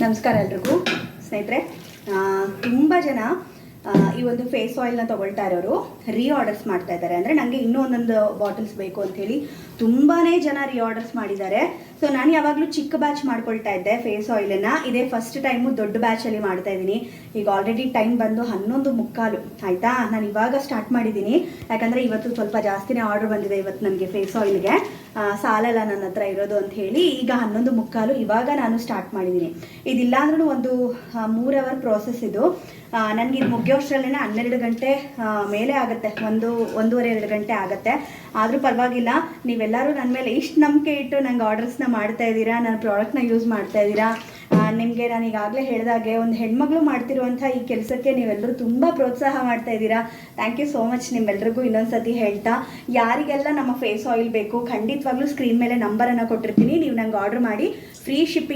ನಮಸ್ಕಾರ ಎಲ್ರಿಗೂ ಸ್ನೇಹಿತರೆ. ತುಂಬ ಜನ ಈ ಒಂದು ಫೇಸ್ ಆಯಿಲ್ನ ತೊಗೊಳ್ತಾ ಇರೋರು ಆರ್ಡರ್ಸ್ ಮಾಡ್ತಾ ಇದ್ದಾರೆ. ಅಂದರೆ ನನಗೆ ಇನ್ನೂ ಒಂದೊಂದು ಬಾಟಲ್ಸ್ ಬೇಕು ಅಂಥೇಳಿ ತುಂಬಾ ಜನ ಆರ್ಡರ್ಸ್ ಮಾಡಿದ್ದಾರೆ. ಸೊ ನಾನು ಯಾವಾಗಲೂ ಚಿಕ್ಕ ಬ್ಯಾಚ್ ಮಾಡ್ಕೊಳ್ತಾ ಇದ್ದೆ ಫೇಸ್ ಆಯಿಲನ್ನು. ಇದೇ ಫಸ್ಟ್ ಟೈಮು ದೊಡ್ಡ ಬ್ಯಾಚಲ್ಲಿ ಮಾಡ್ತಾ ಇದ್ದೀನಿ. ಈಗ ಆಲ್ರೆಡಿ ಟೈಮ್ ಬಂದು 11:45 ಆಯಿತಾ. ನಾನು ಇವಾಗ ಸ್ಟಾರ್ಟ್ ಮಾಡಿದ್ದೀನಿ, ಯಾಕಂದರೆ ಇವತ್ತು ಸ್ವಲ್ಪ ಜಾಸ್ತಿನೇ ಆರ್ಡರ್ ಬಂದಿದೆ. ಇವತ್ತು ನನಗೆ ಫೇಸ್ ಆಯಿಲ್ಗೆ ಸಾಲಲ್ಲ ನನ್ನ ಹತ್ರ ಇರೋದು ಅಂತ ಹೇಳಿ ಈಗ 11:45 ಇವಾಗ ನಾನು ಸ್ಟಾರ್ಟ್ ಮಾಡಿದ್ದೀನಿ. ಇದಿಲ್ಲ ಅಂದ್ರೂ ಒಂದು 3 ಅವರ್ ಪ್ರೋಸೆಸ್ ಇದು. ನನಗೆ ಇದು ಮುಗಿಯೋಷ್ಟರಲ್ಲೇ 12 ಗಂಟೆ ಮೇಲೆ ಆಗುತ್ತೆ, 1-1.5-2 ಗಂಟೆ ಆಗುತ್ತೆ. ಆದರೂ ಪರವಾಗಿಲ್ಲ, ನೀವೆಲ್ಲರೂ ನನ್ನ ಮೇಲೆ ಇಷ್ಟು ನಂಬಿಕೆ ಇಟ್ಟು ನಂಗೆ ಆರ್ಡರ್ಸ್ನ ಮಾಡ್ತಾ ಇದ್ದೀರಾ, ನನ್ನ ಪ್ರಾಡಕ್ಟ್ನ ಯೂಸ್ ಮಾಡ್ತಾ ಇದ್ದೀರಾ. ನಿಮಗೆ ನಾನು ಈಗಾಗಲೇ ಹೇಳಿದಾಗೆ ಒಂದು ಹೆಣ್ಮಗಳು ಮಾಡ್ತಿರುವಂಥ ಈ ಕೆಲಸಕ್ಕೆ ನೀವೆಲ್ಲರೂ ತುಂಬ ಪ್ರೋತ್ಸಾಹ ಮಾಡ್ತಾ ಇದ್ದೀರಾ. ಥ್ಯಾಂಕ್ ಯು ಸೋ ಮಚ್ ನಿಮ್ಮೆಲ್ರಿಗೂ. ಇನ್ನೊಂದು ಸತಿ ಹೇಳ್ತಾ, ಯಾರಿಗೆಲ್ಲ ನಮ್ಮ ಫೇಸ್ ಆಯಿಲ್ ಬೇಕು ಖಂಡಿತವಾಗ್ಲೂ ಸ್ಕ್ರೀನ್ ಮೇಲೆ ನಂಬರನ್ನು ಕೊಟ್ಟಿರ್ತೀನಿ, ನೀವು ನಂಗೆ ಆರ್ಡರ್ ಮಾಡಿ. Free shipping